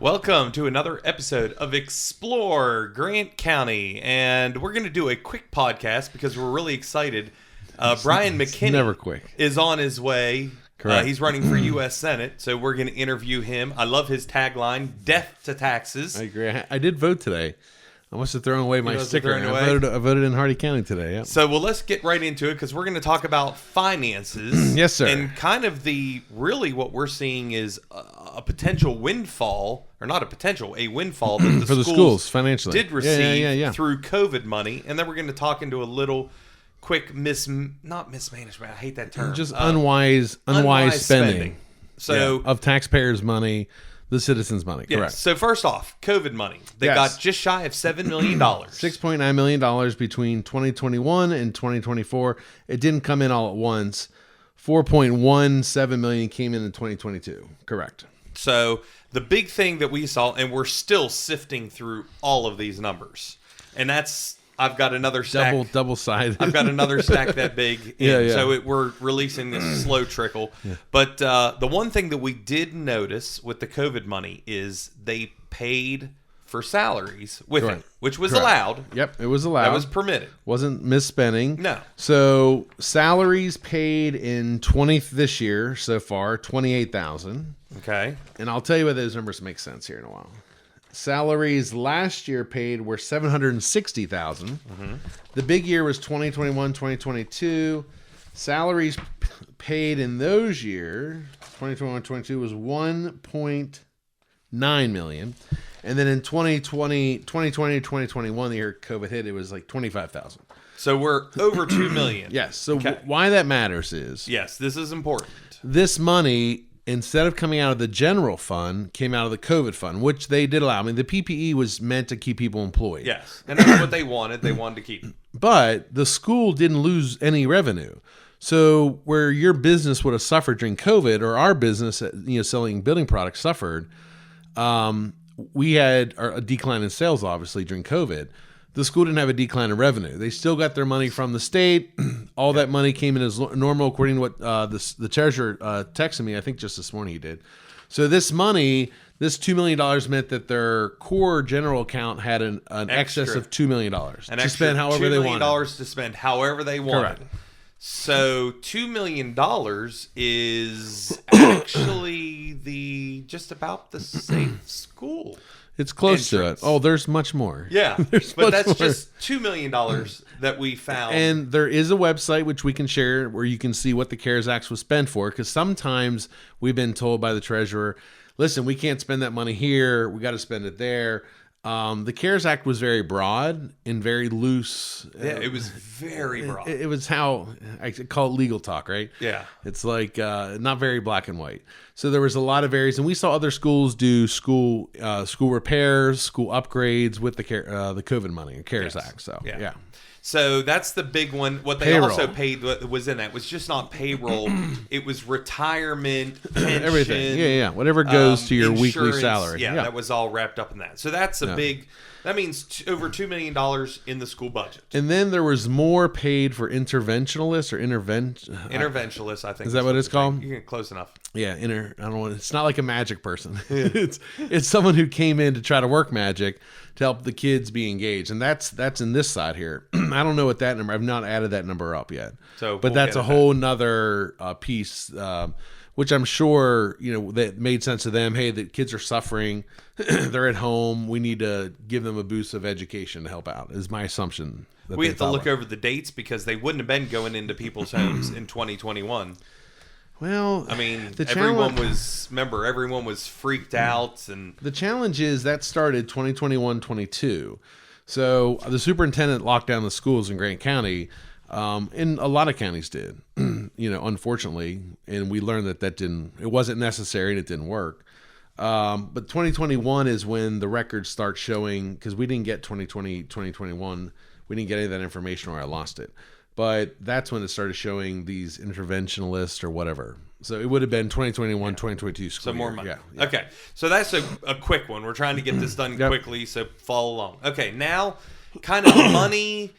Welcome to another episode of Explore Grant County, and we're going to do a quick podcast because we're really excited. Brian McKinney never quick. is on his way. Correct. He's running for U.S. Senate, so we're going to interview him. I love his tagline, Death to Taxes. I agree. I did vote today. I must have thrown away my sticker. I voted in Hardy County today. Yep. So, let's get right into it because we're going to talk about finances. Yes, sir. And kind of really what we're seeing is a potential windfall, or not a potential, a windfall that the For the schools financially did receive Yeah. through COVID money. And then we're going to talk into a little quick not mismanagement. I hate that term. Just unwise spending. So of taxpayers' money, the citizens' money. yes. Correct. So first off, COVID money. They Yes. got just shy of $7 million. $6.9 million between 2021 and 2024. It didn't come in all at once. $4.17 million came in 2022. Correct. So the big thing that we saw, and we're still sifting through all of these numbers, and that's I've got another stack. Double sided. I've got another stack that big. Yeah. So we're releasing this slow trickle. Yeah. But the one thing that we did notice with the COVID money is they paid for salaries with it, which was allowed. Yep, it was allowed. That was permitted. Wasn't misspending. No. So salaries paid in this year so far, $28,000. Okay. And I'll tell you why those numbers make sense here in a while. Salaries last year paid were $760,000. Mm-hmm. The big year was 2021, 2022. Salaries paid in those years, 2021, 2022, was $1.9 million. And then in 2020, 2021, the year COVID hit, it was like $25,000. So we're over $2 million. Yes. So why that matters is, yes, this is important. This money, instead of coming out of the general fund, came out of the COVID fund, which they did allow. I mean, the PPE was meant to keep people employed. Yes, and that's what they wanted. They wanted to keep. But the school didn't lose any revenue. So where your business would have suffered during COVID, or our business, selling building products suffered, we had a decline in sales, obviously, during COVID. The school didn't have a decline in revenue. They still got their money from the state. All that money came in as normal, according to what the treasurer texted me. I think just this morning he did. So this money, this $2 million meant that their core general account had an excess of $2 million to spend however they wanted. $2 million to spend however they wanted. Correct. So $2 million is actually just about the same school. It's close entrance. to it. Oh, there's much more. Yeah, but that's just $2 million that we found. And there is a website which we can share where you can see what the CARES Act was spent for, because sometimes we've been told by the treasurer, listen, we can't spend that money here. We got to spend it there. The CARES Act was very broad and very loose. Yeah, it was very broad. It was how I call it legal talk, right? Yeah. It's like not very black and white. So there was a lot of areas, and we saw other schools do school repairs, school upgrades with the COVID money, CARES Act. So yeah. So that's the big one. What they also paid was in that was just not payroll. It was retirement, pension, everything. Yeah. Whatever goes to your weekly salary. Yeah, that was all wrapped up in that. So that's a big. That means over $2 million in the school budget. And then there was more paid for interventionalists or interventionalists. I think is that what it's called? You get close enough. Yeah, I don't know. It's not like a magic person. it's someone who came in to try to work magic to help the kids be engaged, and that's in this side here. I don't know what that number. I've not added that number up yet. But that's a whole nother piece. Which I'm sure, that made sense to them. Hey, the kids are suffering. They're at home. We need to give them a boost of education to help out, is my assumption. We have to look over the dates because they wouldn't have been going into people's homes in 2021. Well, I mean, everyone was freaked out. And the challenge is that started 2021-22. So the superintendent locked down the schools in Grant County. And a lot of counties did, unfortunately, and we learned that it wasn't necessary and it didn't work. But 2021 is when the records start showing, because we didn't get 2020, 2021, we didn't get any of that information, or I lost it. But that's when it started showing these interventionalists or whatever. So it would have been 2021, 2022 school So more year. money. Yeah. Okay. So that's a quick one. We're trying to get this done quickly, so follow along. Okay, now kind of money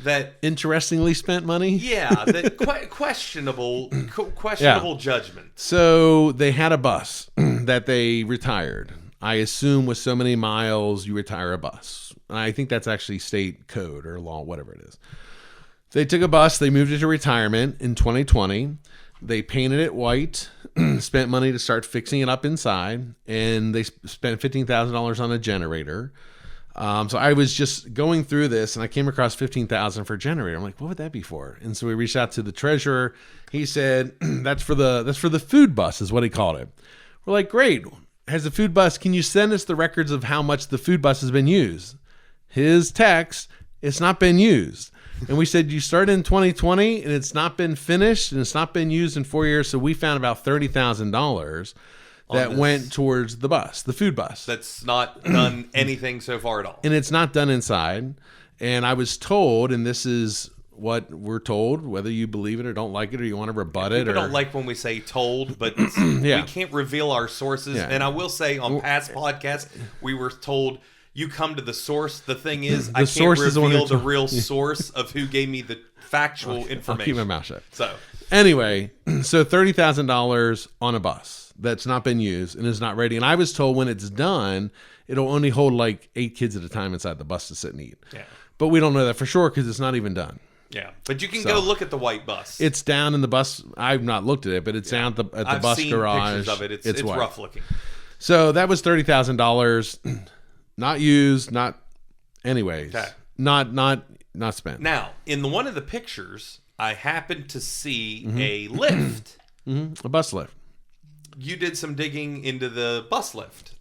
that interestingly spent money. Yeah, that questionable judgment. So they had a bus that they retired. I assume with so many miles, you retire a bus. And I think that's actually state code or law, whatever it is. They took a bus. They moved it to retirement in 2020. They painted it white, spent money to start fixing it up inside, and they spent $15,000 on a generator. So I was just going through this, and I came across $15,000 for a generator. I'm like, what would that be for? And so we reached out to the treasurer. He said, that's for the food bus, is what he called it. We're like, great. Has the food bus? Can you send us the records of how much the food bus has been used? His text, it's not been used. And we said, you started in 2020 and it's not been finished and it's not been used in 4 years. So we found about $30,000 that went towards the bus, the food bus. That's not done anything so far at all. And it's not done inside. And I was told, and this is what we're told, whether you believe it or don't like it or you want to rebut it. People don't like when we say told, but we can't reveal our sources. Yeah. And I will say on past podcasts, we were told, you come to the source. The thing is, I can't reveal the real source of who gave me the factual information. I'll keep my mouth shut. So anyway, so $30,000 on a bus that's not been used and is not ready. And I was told when it's done, it'll only hold like 8 kids at a time inside the bus to sit and eat. Yeah. But we don't know that for sure because it's not even done. Yeah, but you can go look at the white bus. It's down in the bus. I've not looked at it, but it's down at the bus seen garage. Pictures of it. It's white. Rough looking. So that was $30,000, not used, not anyways, not spent. Now, in one of the pictures, I happened to see a lift. A bus lift. You did some digging into the bus lift.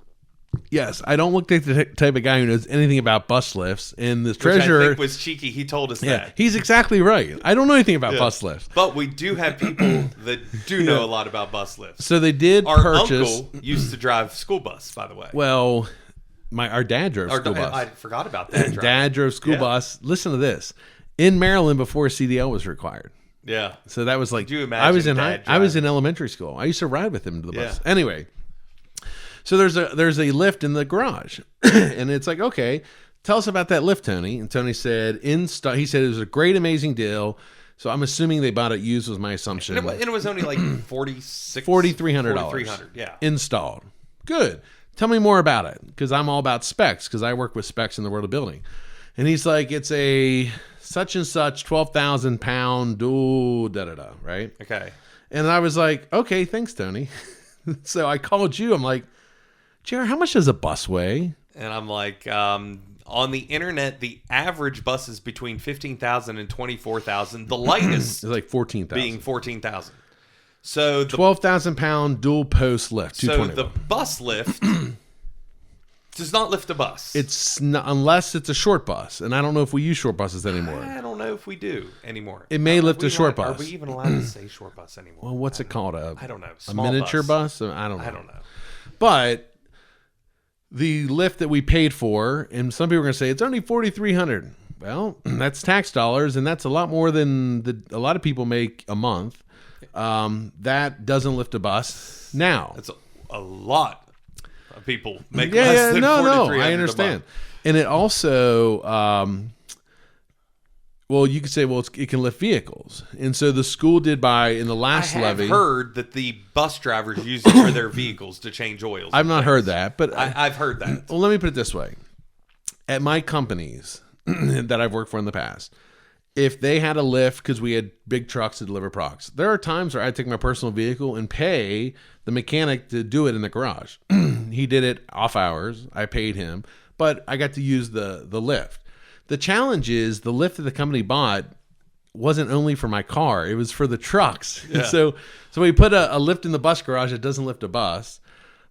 Yes, I don't look like the type of guy who knows anything about bus lifts. And the treasurer, which I think was cheeky. He told us that. He's exactly right. I don't know anything about bus lifts. But we do have people that do know a lot about bus lifts. So they did purchase. Our uncle used to drive school bus, by the way. Well, our dad drove school bus. I forgot about that. Dad drove school bus. Listen to this. In Maryland before CDL was required. Yeah. So that was like, Could you imagine I was in elementary school. I used to ride with him to the bus. Anyway. So there's a lift in the garage, and it's like, okay, tell us about that lift, Tony. And Tony said, he said it was a great, amazing deal. So I'm assuming they bought it used, was my assumption. And it was only like $4,300. Yeah, installed. Good. Tell me more about it, because I'm all about specs, because I work with specs in the world of building. And he's like, it's a such and such 12,000 pound dual right? Okay. And I was like, okay, thanks, Tony. So I called you. I'm like, Jared, how much does a bus weigh? And I'm like, on the internet, the average bus is between 15,000 and 24,000. The lightest is like 14,000. Being 14,000. So 12,000 pound dual post lift. So the bus lift does not lift a bus. It's not, unless it's a short bus, and I don't know if we use short buses anymore. I don't know if we do anymore. It may lift a short bus. Are we even allowed to say short bus anymore? Well, what's it called? I don't know. A miniature bus? I don't know. I don't know. But the lift that we paid for, and some people are going to say it's only $4,300. Well, that's tax dollars, and that's a lot more than a lot of people make a month. That doesn't lift a bus. Now, that's a lot of people make less than $4,300. I understand, and it also, well, you could say, well, it can lift vehicles, and so the school did buy in the last levy. I've heard that the bus drivers use it for their vehicles to change oils. I've not heard that, but I've heard that. Well, let me put it this way: at my companies that I've worked for in the past, if they had a lift, because we had big trucks to deliver products, there are times where I take my personal vehicle and pay the mechanic to do it in the garage. He did it off hours. I paid him, but I got to use the lift. The challenge is the lift that the company bought wasn't only for my car; it was for the trucks. Yeah. So we put a lift in the bus garage that doesn't lift a bus.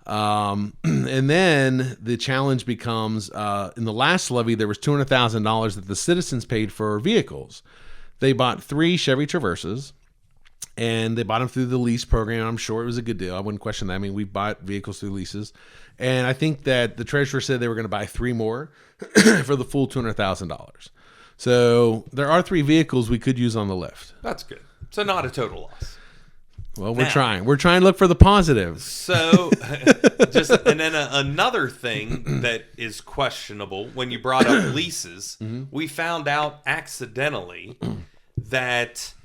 And then the challenge becomes, in the last levy, there was $200,000 that the citizens paid for vehicles. They bought 3 Chevy Traverses, and they bought them through the lease program. I'm sure it was a good deal. I wouldn't question that. I mean, we bought vehicles through leases. And I think that the treasurer said they were going to buy 3 more for the full $200,000. So there are 3 vehicles we could use on the lift. That's good. So not a total loss. Well, we're trying. We're trying to look for the positives. So, and then another thing that is questionable, when you brought up leases, we found out accidentally that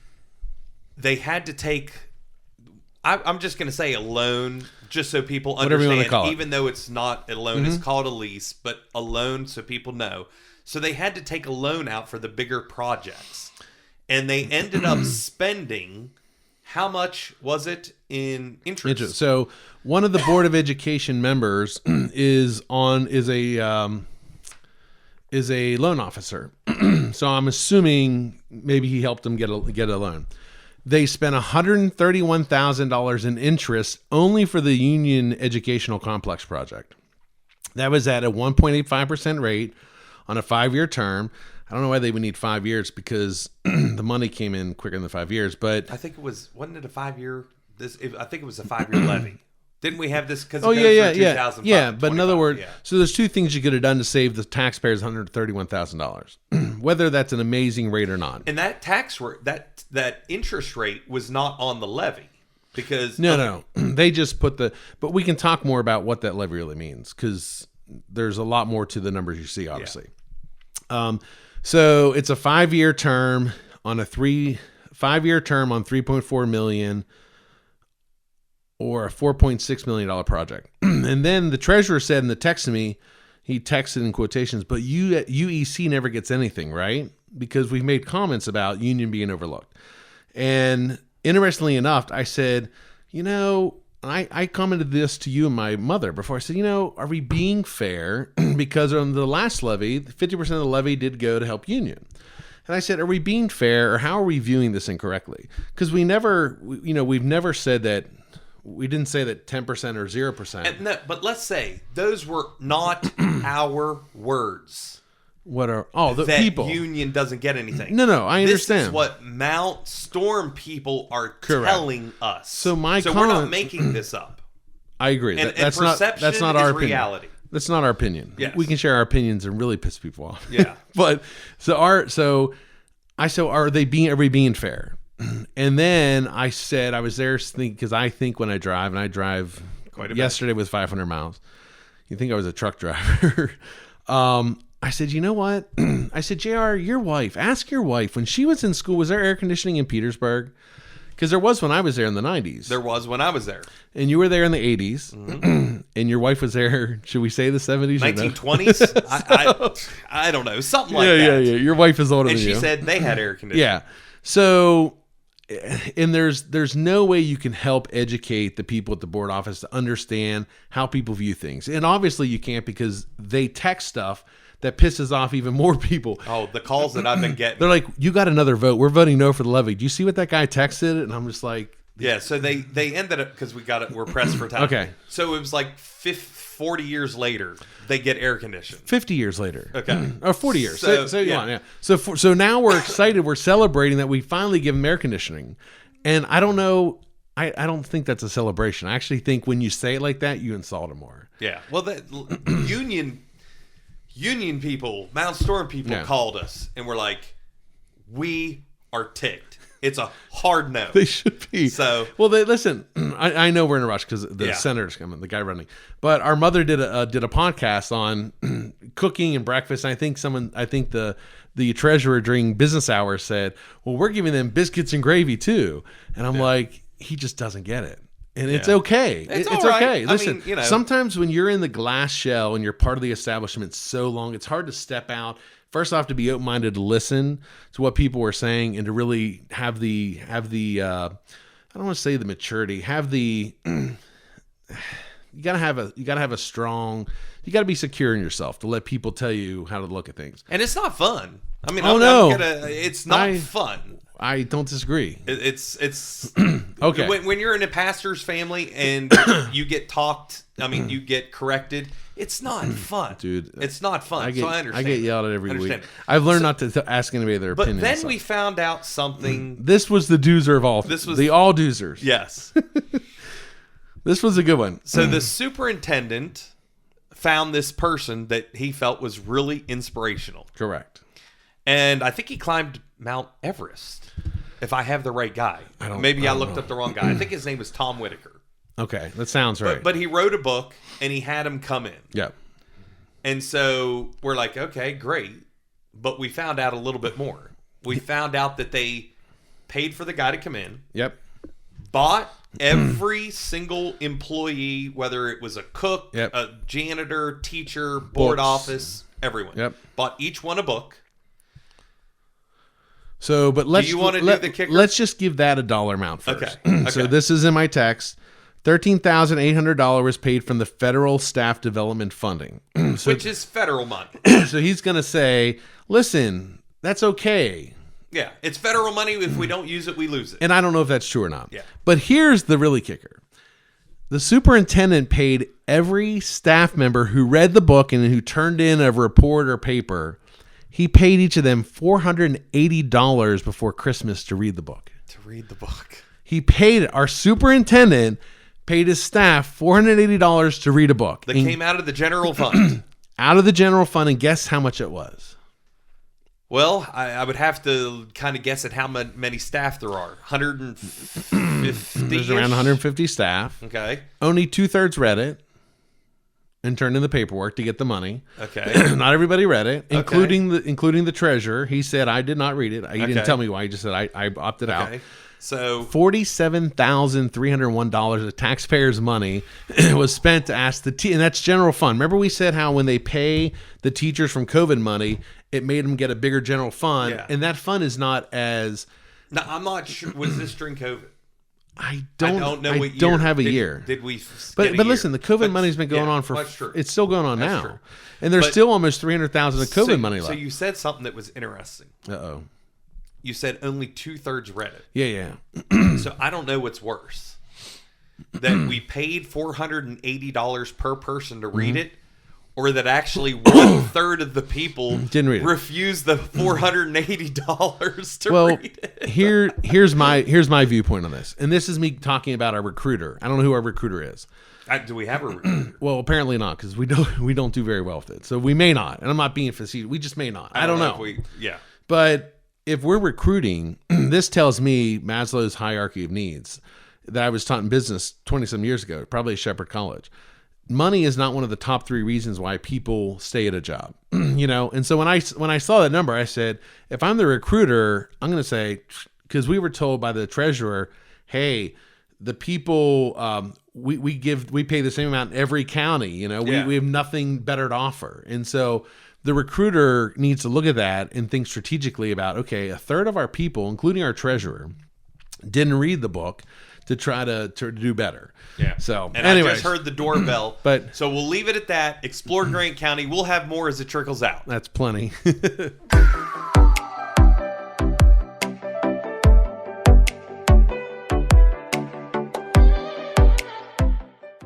they had to take, I'm just going to say a loan just so people understand, even though it's not a loan, it's called a lease, but a loan so people know. So they had to take a loan out for the bigger projects. And they ended up spending, how much was it in interest? So one of the Board of Education members is a loan officer. So I'm assuming maybe he helped them get a loan. They spent $131,000 in interest only for the Union Educational Complex project. That was at a 1.85% rate on a 5-year term. I don't know why they would need 5 years because the money came in quicker than the 5 years. But I think wasn't it a 5-year? I think it was a 5-year levy. Didn't we have this? Because yeah. But in other words, so there's two things you could have done to save the taxpayers $131,000, whether that's an amazing rate or not. And that tax rate, that interest rate was not on the levy because no, they just put But we can talk more about what that levy really means because there's a lot more to the numbers you see, obviously. Yeah. So it's a 5-year term on a 5-year term on $3.4 million. Or a $4.6 million project. And then the treasurer said in the text to me, he texted in quotations, but UEC never gets anything, right? Because we've made comments about Union being overlooked. And interestingly enough, I said, I commented this to you and my mother before. I said, are we being fair? Because on the last levy, 50% of the levy did go to help Union. And I said, are we being fair or how are we viewing this incorrectly? Because we've never said that. We didn't say that 10% or 0%. No, but let's say those were not our words. What are the that people? Union doesn't get anything. No, I understand. This is what Mount Storm people are telling us. So we're not making this up. I agree. That's not our opinion. Reality. That's not our opinion. Yes. We can share our opinions and really piss people off. Yeah. But are we being fair? And then I said I was there because I think when I drive, and I drive yesterday was 500 miles. You think I was a truck driver. I said, you know what? I said, JR, ask your wife, when she was in school, was there air conditioning in Petersburg? Because there was when I was there in the 90s. There was when I was there. And you were there in the 80s. Mm-hmm. And your wife was there, should we say the 70s? 1920s? I don't know. Something like that. Yeah. Your wife is older than you. And she said they had air conditioning. Yeah. So... And there's no way you can help educate the people at the board office to understand how people view things. And obviously you can't because they text stuff that pisses off even more people. Oh, the calls that I've been getting. They're like, you got another vote. We're voting no for the levy. Do you see what that guy texted? And I'm just like... Yeah, so they ended up, because we're pressed for time. Okay. So it was like 40 years later, they get air conditioning. 50 years later. Okay. Or 40 years. So now we're excited. We're celebrating that we finally give them air conditioning. And I don't know. I don't think that's a celebration. I actually think when you say it like that, you insult them more. Yeah. Well, Union people, Mount Storm people called us and were like, we are ticked. It's a hard no. They should be. So, well, listen. I know we're in a rush because the senator's coming, the guy running. But our mother did a podcast on cooking and breakfast. And I think the treasurer during business hours said, "Well, we're giving them biscuits and gravy too." And I'm like, he just doesn't get it. And it's okay. It's okay. Listen, sometimes when you're in the glass shell and you're part of the establishment so long, it's hard to step out. First off, to be open-minded to listen to what people were saying and to really have the I don't want to say the maturity, you gotta have a strong, you gotta be secure in yourself to let people tell you how to look at things. And it's not fun. I mean, it's not fun. I don't disagree. It's okay. When you're in a pastor's family and you get talked, you get corrected. It's not fun, dude. It's not fun. So I understand. I get yelled at every week. I've learned not to ask anybody their opinion. But then we found out something. This was the doozer of all. This was the all doozers. Yes. This was a good one. So the superintendent found this person that he felt was really inspirational. Correct. And I think he climbed Mount Everest, if I have the right guy. I looked up the wrong guy. I think his name was Tom Whitaker. Okay, that sounds right. But he wrote a book, and he had him come in. Yeah. And so we're like, okay, great. But we found out a little bit more. We found out that they paid for the guy to come in. Yep. Bought every single employee, whether it was a cook, a janitor, teacher, board office, everyone bought each one a book. So, but let's do you want to do the kicker? Let's just give that a dollar amount first. Okay. So this is in my text. $13,800 was paid from the federal staff development funding, which is federal money. So he's going to say, "Listen, that's okay. Yeah, it's federal money. If we don't use it, we lose it." And I don't know if that's true or not. Yeah. But here's the really kicker. The superintendent paid every staff member who read the book and who turned in a report or paper, he paid each of them $480 before Christmas to read the book. To read the book. He paid, our superintendent paid his staff $480 to read a book. That came out of the general fund. Out of the general fund, and guess how much it was? Well, I would have to kind of guess at how many staff there are. 150? There's around 150 staff. Okay. Only 2/3 read it and turned in the paperwork to get the money. Okay. Not everybody read it, including the treasurer. He said, "I did not read it." He didn't tell me why. He just said, I opted out. So $47,301 of taxpayers' money was spent to ask and that's general fund. Remember we said how when they pay the teachers from COVID money, it made them get a bigger general fund, and that fund is not as. Now I'm not sure. Was this during COVID? I don't know. I don't have a year. Did we? But listen, the COVID money's been going on for. It's still going on now, and there's still almost 300,000 of COVID money left. So you said something that was interesting. Uh-oh. You said only 2/3 read it. Yeah. So I don't know what's worse. That we paid $480 per person to read it, or that actually 1/3 of the people didn't read it. Refused the $480 to read it. Here's my viewpoint on this. And this is me talking about our recruiter. I don't know who our recruiter is. Do we have a recruiter? Well, apparently not, because we don't do very well with it. So we may not. And I'm not being facetious. We just may not. I don't know. But if we're recruiting, this tells me Maslow's hierarchy of needs that I was taught in business 20-some years ago, probably at Shepherd College. Money is not one of the top 3 reasons why people stay at a job, And so when I saw that number, I said, if I'm the recruiter, I'm going to say, because we were told by the treasurer, hey, the people we pay the same amount in every county. We have nothing better to offer, and so. The recruiter needs to look at that and think strategically about, okay, 1/3 of our people, including our treasurer, didn't read the book to try to do better. Yeah. So, and anyways, I just heard the doorbell. So we'll leave it at that. Explore Grant County. We'll have more as it trickles out. That's plenty.